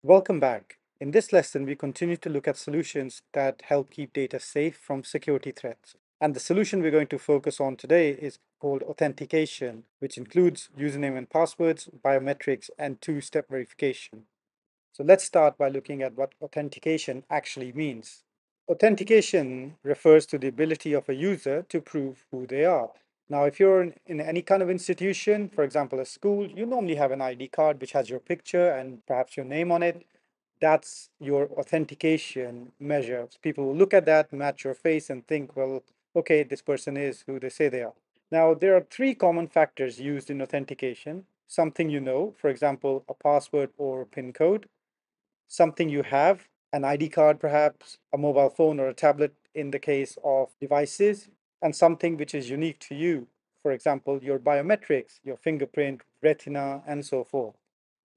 Welcome back. In this lesson, we continue to look at solutions that help keep data safe from security threats. And the solution we're going to focus on today is called authentication, which includes username and passwords, biometrics, and two-step verification. So let's start by looking at what authentication actually means. Authentication refers to the ability of a user to prove who they are. Now, if you're in any kind of institution, for example, a school, you normally have an ID card which has your picture and perhaps your name on it. That's your authentication measure. People will look at that, match your face, and think, well, okay, this person is who they say they are. Now, there are three common factors used in authentication: something you know, for example, a password or PIN code; something you have, an ID card perhaps, a mobile phone or a tablet in the case of devices; and something which is unique to you, for example, your biometrics, your fingerprint, retina, and so forth.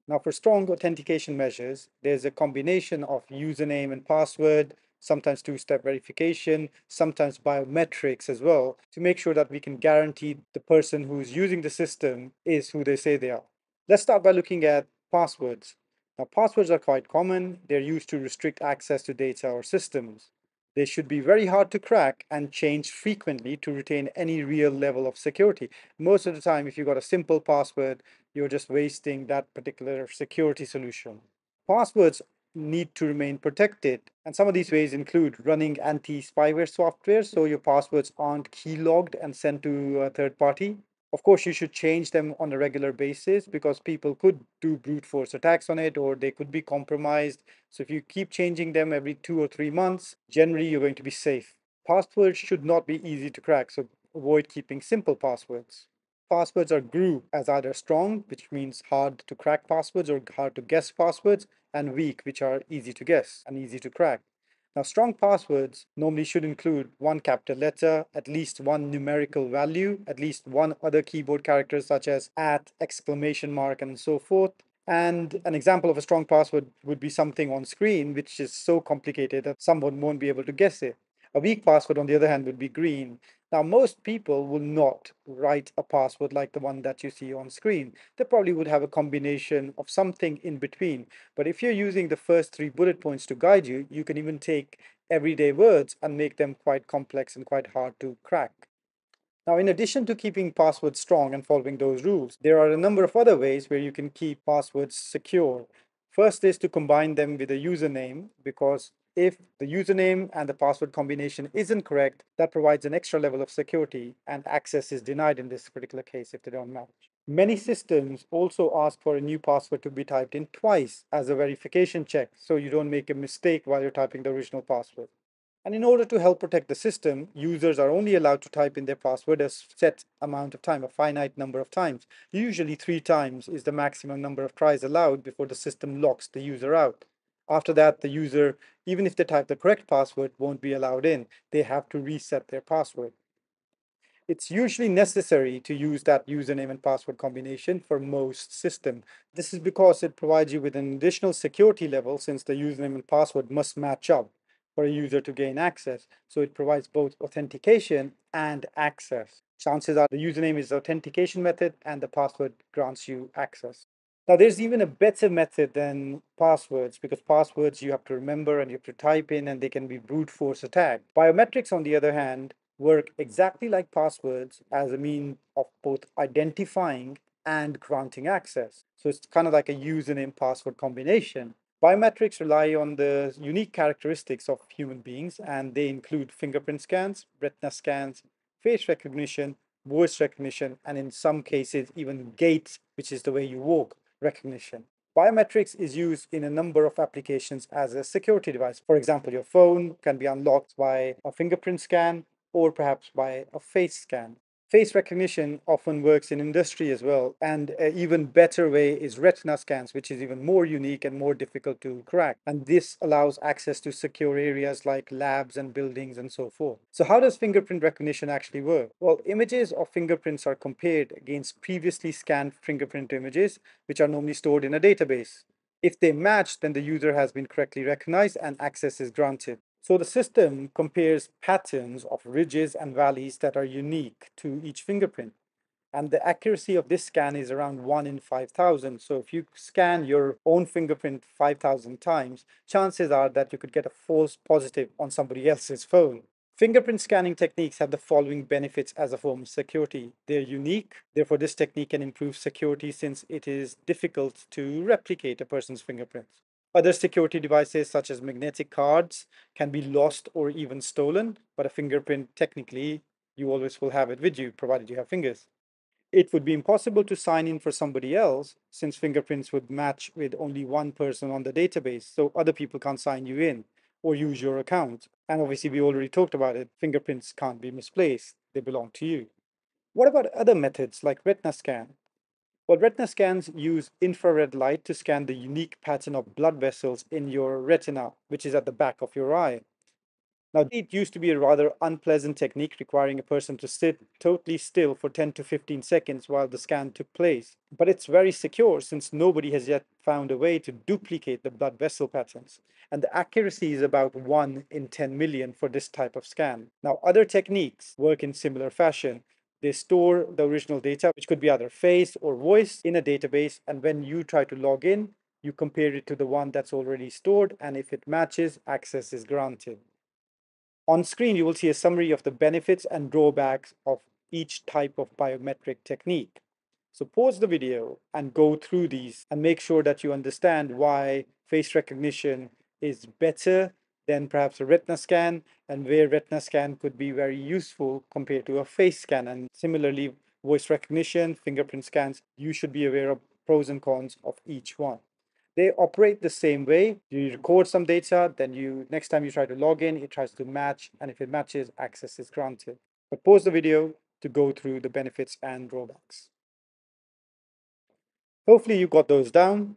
Now, for strong authentication measures, there's a combination of username and password, sometimes two-step verification, sometimes biometrics as well, to make sure that we can guarantee the person who's using the system is who they say they are. Let's start by looking at passwords. Now, passwords are quite common. They're used to restrict access to data or systems. They should be very hard to crack and change frequently to retain any real level of security. Most of the time, if you've got a simple password, you're just wasting that particular security solution. Passwords need to remain protected, and some of these ways include running anti-spyware software so your passwords aren't keylogged and sent to a third party. Of course, you should change them on a regular basis because people could do brute force attacks on it or they could be compromised. So if you keep changing them every 2 or 3 months, generally you're going to be safe. Passwords should not be easy to crack, so avoid keeping simple passwords. Passwords are grouped as either strong, which means hard to crack passwords or hard to guess passwords, and weak, which are easy to guess and easy to crack. Now, strong passwords normally should include one capital letter, at least one numerical value, at least one other keyboard character such as at, exclamation mark, and so forth. And an example of a strong password would be something on screen which is so complicated that someone won't be able to guess it. A weak password, on the other hand, would be green. Now, most people will not write a password like the one that you see on screen. They probably would have a combination of something in between. But if you're using the first three bullet points to guide you, you can even take everyday words and make them quite complex and quite hard to crack. Now, in addition to keeping passwords strong and following those rules, there are a number of other ways where you can keep passwords secure. First is to combine them with a username, because if the username and the password combination isn't correct, that provides an extra level of security and access is denied in this particular case if they don't match. Many systems also ask for a new password to be typed in twice as a verification check so you don't make a mistake while you're typing the original password. And in order to help protect the system, users are only allowed to type in their password a set amount of time, a finite number of times. Usually 3 times is the maximum number of tries allowed before the system locks the user out. After that, the user, even if they type the correct password, won't be allowed in. They have to reset their password. It's usually necessary to use that username and password combination for most systems. This is because it provides you with an additional security level since the username and password must match up for a user to gain access. So it provides both authentication and access. Chances are the username is the authentication method and the password grants you access. Now, there's even a better method than passwords because passwords you have to remember and you have to type in and they can be brute force attacked. Biometrics, on the other hand, work exactly like passwords as a mean of both identifying and granting access. So it's kind of like a username password combination. Biometrics rely on the unique characteristics of human beings, and they include fingerprint scans, retina scans, face recognition, voice recognition, and in some cases, even gait, which is the way you walk, recognition. Biometrics is used in a number of applications as a security device. For example, your phone can be unlocked by a fingerprint scan or perhaps by a face scan. Face recognition often works in industry as well, and an even better way is retina scans, which is even more unique and more difficult to crack. And this allows access to secure areas like labs and buildings and so forth. So, how does fingerprint recognition actually work? Well, images of fingerprints are compared against previously scanned fingerprint images, which are normally stored in a database. If they match, then the user has been correctly recognized and access is granted. So the system compares patterns of ridges and valleys that are unique to each fingerprint. And the accuracy of this scan is around 1 in 5,000. So if you scan your own fingerprint 5,000 times, chances are that you could get a false positive on somebody else's phone. Fingerprint scanning techniques have the following benefits as a form of security. They're unique, therefore, this technique can improve security since it is difficult to replicate a person's fingerprints. Other security devices, such as magnetic cards, can be lost or even stolen, but a fingerprint, technically, you always will have it with you, provided you have fingers. It would be impossible to sign in for somebody else since fingerprints would match with only one person on the database, so other people can't sign you in or use your account. And obviously, we already talked about it, fingerprints can't be misplaced, they belong to you. What about other methods like retina scan? Well, retina scans use infrared light to scan the unique pattern of blood vessels in your retina, which is at the back of your eye. Now, it used to be a rather unpleasant technique requiring a person to sit totally still for 10 to 15 seconds while the scan took place. But it's very secure since nobody has yet found a way to duplicate the blood vessel patterns. And the accuracy is about 1 in 10 million for this type of scan. Now, other techniques work in similar fashion. They store the original data, which could be either face or voice, in a database. And when you try to log in, you compare it to the one that's already stored. And if it matches, access is granted. On screen, you will see a summary of the benefits and drawbacks of each type of biometric technique. So pause the video and go through these and make sure that you understand why face recognition is better than perhaps a retina scan and where retina scan could be very useful compared to a face scan. And similarly, voice recognition, fingerprint scans, you should be aware of pros and cons of each one. They operate the same way. You record some data, then you next time you try to log in, it tries to match, and if it matches, access is granted. But pause the video to go through the benefits and drawbacks. Hopefully you got those down.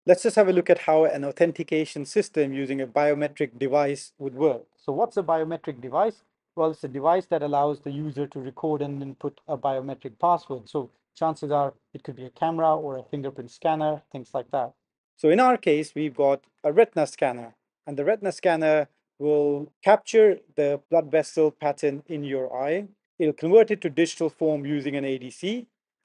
Let's just have a look at how an authentication system using a biometric device would work. So what's a biometric device? Well, it's a device that allows the user to record and input a biometric password. So chances are it could be a camera or a fingerprint scanner, things like that. So in our case, we've got a retina scanner, and the retina scanner will capture the blood vessel pattern in your eye. It'll convert it to digital form using an ADC.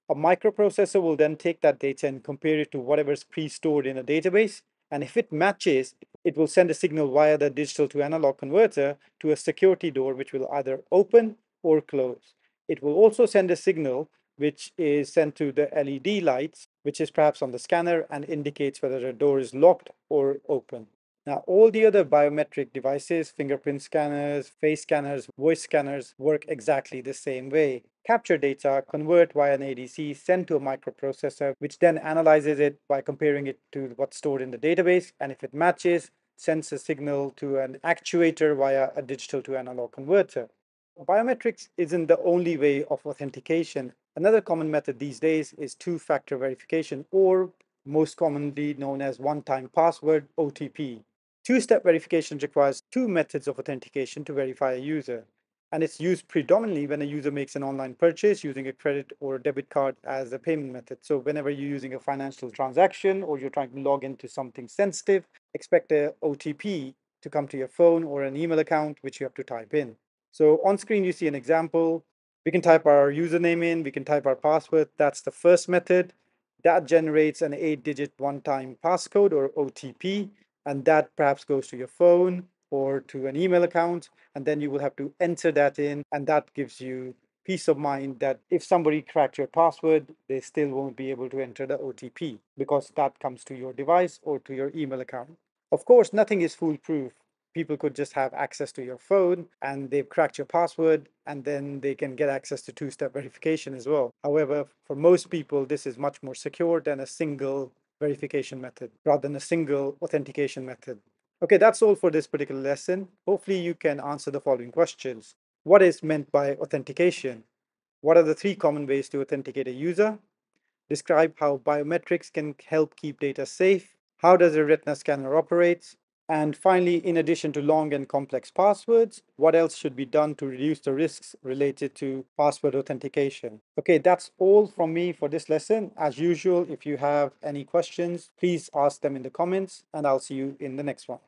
A microprocessor will then take that data and compare it to whatever's pre-stored in a database. And if it matches, it will send a signal via the digital to analog converter to a security door, which will either open or close. It will also send a signal which is sent to the LED lights, which is perhaps on the scanner and indicates whether a door is locked or open. Now, all the other biometric devices, fingerprint scanners, face scanners, voice scanners, work exactly the same way. Capture data, convert via an ADC, send to a microprocessor, which then analyzes it by comparing it to what's stored in the database. And if it matches, sends a signal to an actuator via a digital to analog converter. Biometrics isn't the only way of authentication. Another common method these days is two-factor verification, or most commonly known as one-time password, OTP. Two-step verification requires two methods of authentication to verify a user, and it's used predominantly when a user makes an online purchase using a credit or a debit card as a payment method. So whenever you're using a financial transaction or you're trying to log into something sensitive, expect a OTP to come to your phone or an email account, which you have to type in. So on screen, you see an example. We can type our username in, we can type our password. That's the first method. That generates an 8-digit one-time passcode or OTP, and that perhaps goes to your phone or to an email account, and then you will have to enter that in, and that gives you peace of mind that if somebody cracked your password, they still won't be able to enter the OTP because that comes to your device or to your email account. Of course, nothing is foolproof. People could just have access to your phone and they've cracked your password, and then they can get access to two-step verification as well. However, for most people, this is much more secure than a single verification method rather than a single authentication method. Okay, that's all for this particular lesson. Hopefully you can answer the following questions. What is meant by authentication? What are the three common ways to authenticate a user? Describe how biometrics can help keep data safe. How does a retina scanner operate? And finally, in addition to long and complex passwords, what else should be done to reduce the risks related to password authentication? Okay, that's all from me for this lesson. As usual, if you have any questions, please ask them in the comments, and I'll see you in the next one.